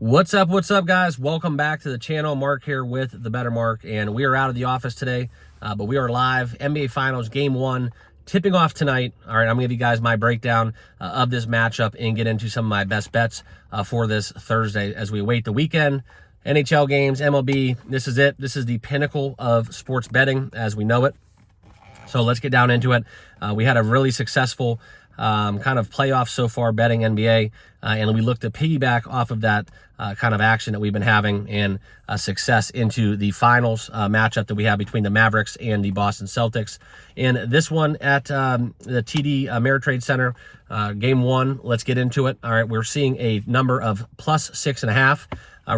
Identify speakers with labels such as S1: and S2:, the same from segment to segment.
S1: What's up, guys? Welcome back to the channel. Mark here with the Better Mark, and we are out of the office today, but we are live. NBA Finals Game 1 tipping off tonight. All right, I'm going to give you guys my breakdown of this matchup and get into some of my best bets for this Thursday as we await the weekend. NHL games, MLB, this is it. This is the pinnacle of sports betting as we know it. So let's get down into it. We had a really successful kind of playoff so far betting NBA, and we look to piggyback off of that kind of action that we've been having and success into the finals matchup that we have between the Mavericks and the Boston Celtics. And this one at the TD Ameritrade Center, Game 1, let's get into it. All right, we're seeing a number of plus 6.5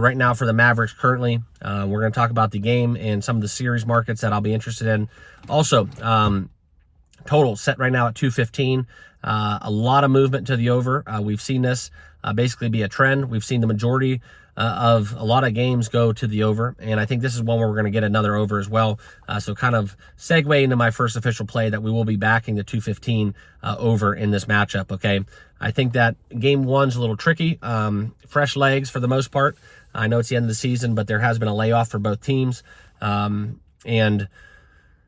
S1: right now for the Mavericks currently. We're going to talk about the game and some of the series markets that I'll be interested in. Also, total set right now at 215. A lot of movement to the over. We've seen this basically be a trend. We've seen the majority of a lot of games go to the over, and I think this is one where we're going to get another over as well. So kind of segue into my first official play that we will be backing the 215 over in this matchup, okay? I think that Game 1's a little tricky. Fresh legs for the most part. I know it's the end of the season, but there has been a layoff for both teams. And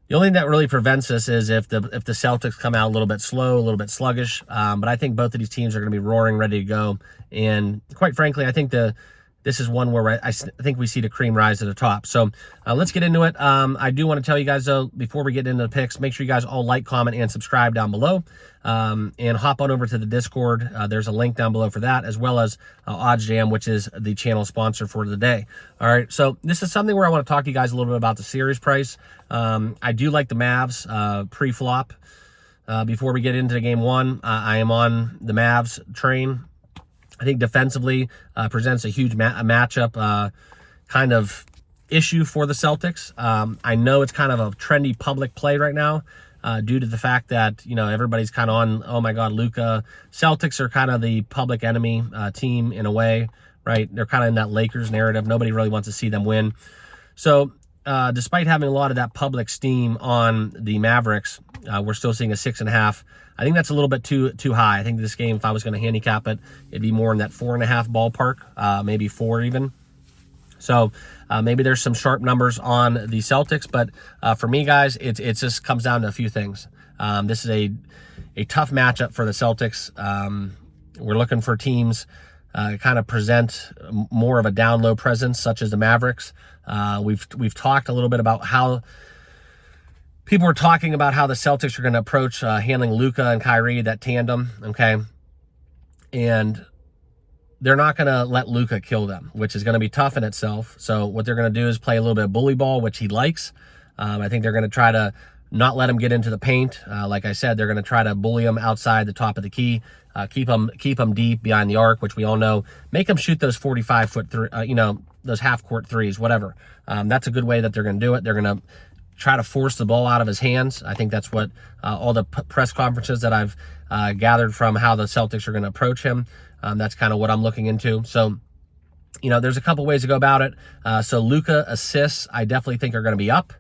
S1: the only thing that really prevents this is if the Celtics come out a little bit slow, a little bit sluggish. But I think both of these teams are going to be roaring, ready to go. And quite frankly, I think this is one where I think we see the cream rise to the top. So let's get into it. I do want to tell you guys, though, before we get into the picks, make sure you guys all like, comment, and subscribe down below. And hop on over to the Discord. There's a link down below for that, as well as OddsJam, which is the channel sponsor for the day. All right, so this is something where I want to talk to you guys a little bit about the series price. I do like the Mavs pre-flop. Before we get into Game 1, I am on the Mavs train. I think defensively presents a huge matchup kind of issue for the Celtics. I know it's kind of a trendy public play right now due to the fact that, you know, everybody's kind of on, oh my God, Luka. Celtics are kind of the public enemy team in a way, right? They're kind of in that Lakers narrative. Nobody really wants to see them win. So despite having a lot of that public steam on the Mavericks, we're still seeing a 6.5. I think that's a little bit too high. I think this game, if I was going to handicap it, it'd be more in that 4.5 ballpark, maybe 4 even. So maybe there's some sharp numbers on the Celtics, but for me, guys, it just comes down to a few things. This is a tough matchup for the Celtics. We're looking for teams kind of present more of a down low presence, such as the Mavericks. We've talked a little bit about how people are talking about how the Celtics are going to approach handling Luka and Kyrie, that tandem, okay? And they're not going to let Luka kill them, which is going to be tough in itself. So what they're going to do is play a little bit of bully ball, which he likes. I think they're going to try to not let him get into the paint. Like I said, they're going to try to bully him outside the top of the key, keep him deep behind the arc, which we all know. Make him shoot those 45-foot, those half-court threes, whatever. That's a good way that they're going to do it. They're going to try to force the ball out of his hands. I think that's what all the press conferences that I've gathered from how the Celtics are going to approach him. That's kind of what I'm looking into. So, you know, there's a couple ways to go about it. So Luka assists, I definitely think are going to be up.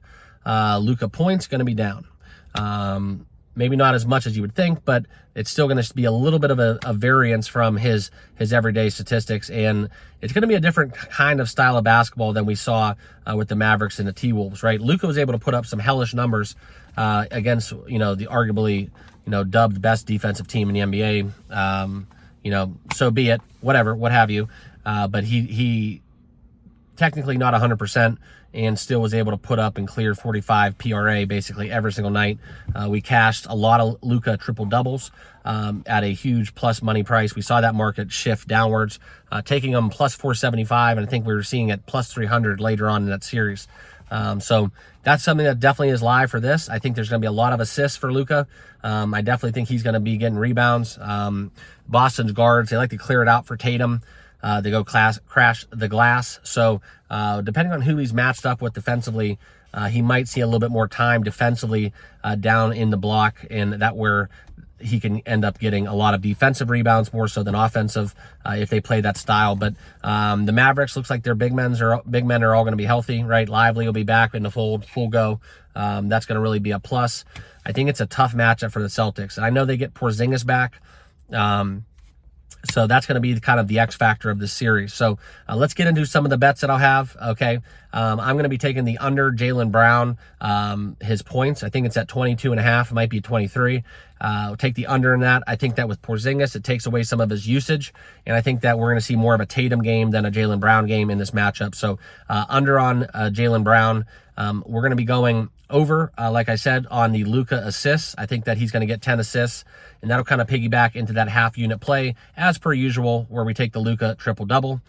S1: Luka points going to be down. Maybe not as much as you would think, but it's still going to be a little bit of a variance from his everyday statistics, and it's going to be a different kind of style of basketball than we saw with the Mavericks and the T-Wolves, right? Luka was able to put up some hellish numbers against, you know, the arguably, you know, dubbed best defensive team in the NBA. You know, so be it, whatever, what have you. But he technically not 100%. And still was able to put up and clear 45 PRA basically every single night. We cashed a lot of Luka triple doubles at a huge plus money price. We saw that market shift downwards, taking them plus 475, and I think we were seeing it plus 300 later on in that series. So that's something that definitely is live for this. I think there's going to be a lot of assists for Luka. I definitely think he's going to be getting rebounds. Boston's guards, they like to clear it out for Tatum. They go crash the glass. So depending on who he's matched up with defensively, he might see a little bit more time defensively down in the block, and that where he can end up getting a lot of defensive rebounds more so than offensive if they play that style. But the Mavericks looks like their big men are all going to be healthy, right? Lively will be back in the full go. That's going to really be a plus. I think it's a tough matchup for the Celtics. And I know they get Porzingis back. So that's going to be kind of the X factor of this series. So let's get into some of the bets that I'll have. Okay. I'm going to be taking the under Jaylen Brown, his points. I think it's at 22.5. It might be 23. I'll take the under in that. I think that with Porzingis, it takes away some of his usage. And I think that we're going to see more of a Tatum game than a Jaylen Brown game in this matchup. So under on Jaylen Brown. We're going to be going over, like I said, on the Luka assists. I think that he's going to get 10 assists, and that'll kind of piggyback into that half unit play as per usual, where we take the Luka triple-double.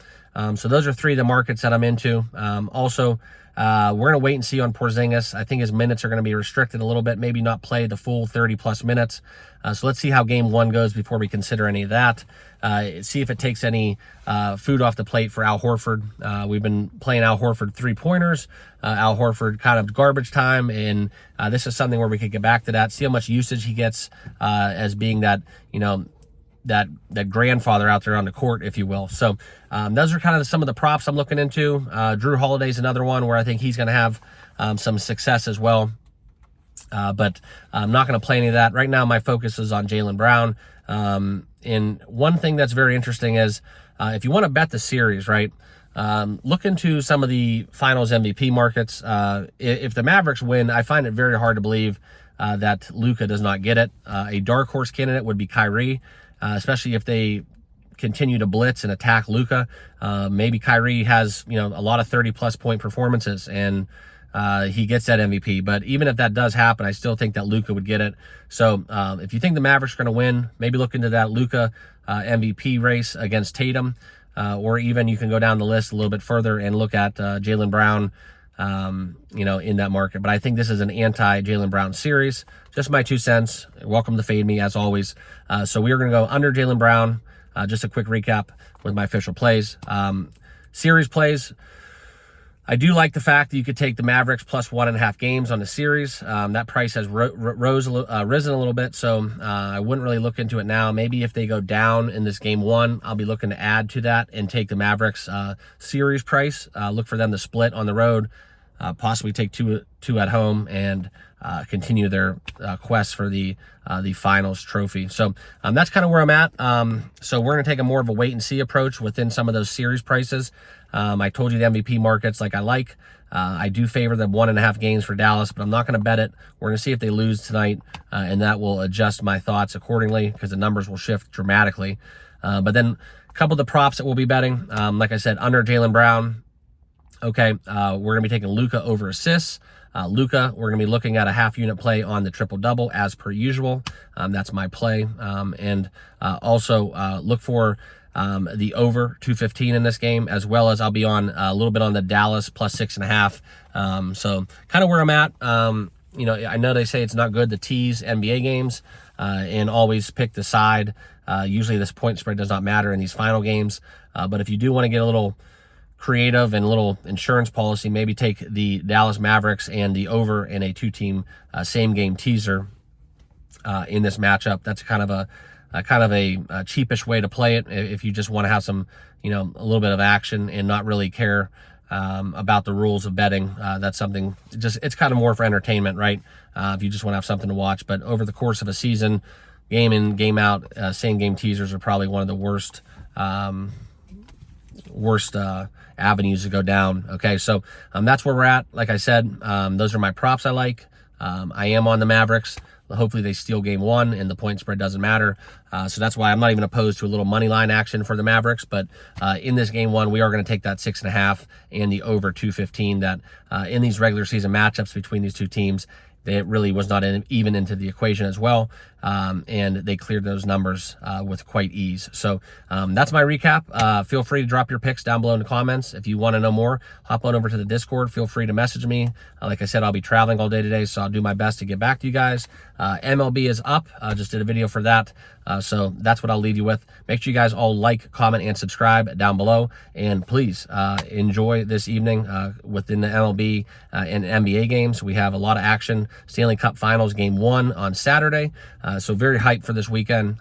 S1: So those are three of the markets that I'm into. Also, we're going to wait and see on Porzingis. I think his minutes are going to be restricted a little bit, maybe not play the full 30-plus minutes. So let's see how game one goes before we consider any of that. See if it takes any food off the plate for Al Horford. We've been playing Al Horford three-pointers. Al Horford kind of garbage time, and this is something where we could get back to that, see how much usage he gets as being that, that grandfather out there on the court, if you will. So those are kind of some of the props I'm looking into. Drew Holiday's another one where I think he's going to have some success as well. But I'm not going to play any of that. Right now, my focus is on Jaylen Brown. And one thing that's very interesting is if you want to bet the series, right, look into some of the finals MVP markets. If the Mavericks win, I find it very hard to believe that Luka does not get it. A dark horse candidate would be Kyrie, especially if they continue to blitz and attack Luka. Maybe Kyrie has, a lot of 30-plus point performances, and he gets that MVP. But even if that does happen, I still think that Luka would get it. So if you think the Mavericks are going to win, maybe look into that Luka MVP race against Tatum, or even you can go down the list a little bit further and look at Jaylen Brown, in that market. But I think this is an anti-Jaylen Brown series. Just my 2 cents. Welcome to fade me, as always. So we are going to go under Jaylen Brown. Just a quick recap with my official plays. Series plays. I do like the fact that you could take the Mavericks plus 1.5 games on the series. That price has risen a little bit, so I wouldn't really look into it now. Maybe if they go down in this game one, I'll be looking to add to that and take the Mavericks series price. Look for them to split on the road, possibly take two at home, and continue their quest for the finals trophy. So that's kind of where I'm at. So we're going to take a more of a wait and see approach within some of those series prices. I told you the MVP markets I like. I do favor them 1.5 games for Dallas, but I'm not going to bet it. We're going to see if they lose tonight, and that will adjust my thoughts accordingly because the numbers will shift dramatically. But then a couple of the props that we'll be betting, like I said, under Jaylen Brown. Okay, we're going to be taking Luka over assists. Luka, we're going to be looking at a half unit play on the triple-double as per usual. That's my play. And also look for the over 215 in this game, as well as I'll be on a little bit on the Dallas plus 6.5. So kind of where I'm at. I know they say it's not good to tease NBA games and always pick the side. Usually this point spread does not matter in these final games. But if you do want to get a little creative and a little insurance policy, maybe take the Dallas Mavericks and the over in a two-team same game teaser in this matchup. That's kind of a cheapish way to play it if you just want to have some, a little bit of action and not really care about the rules of betting. That's something it's kind of more for entertainment, right? If you just want to have something to watch. But over the course of a season, game in, game out, same game teasers are probably one of the worst avenues to go down. Okay, so that's where we're at. Like I said, those are my props I like. I am on the Mavericks. Hopefully they steal game one and the point spread doesn't matter. So that's why I'm not even opposed to a little money line action for the Mavericks. But in this game one, we are going to take that 6.5 and the over 215 that in these regular season matchups between these two teams, it really was not even into the equation as well. And they cleared those numbers with quite ease. So that's my recap. Feel free to drop your picks down below in the comments. If you want to know more, hop on over to the Discord. Feel free to message me. Like I said, I'll be traveling all day today, so I'll do my best to get back to you guys. MLB is up. I just did a video for that. So that's what I'll leave you with. Make sure you guys all like, comment, and subscribe down below. And please enjoy this evening within the MLB and NBA games. We have a lot of action. Stanley Cup Finals Game 1 on Saturday. So very hyped for this weekend.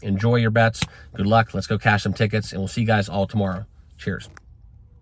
S1: Enjoy your bets. Good luck. Let's go cash some tickets, and we'll see you guys all tomorrow. Cheers.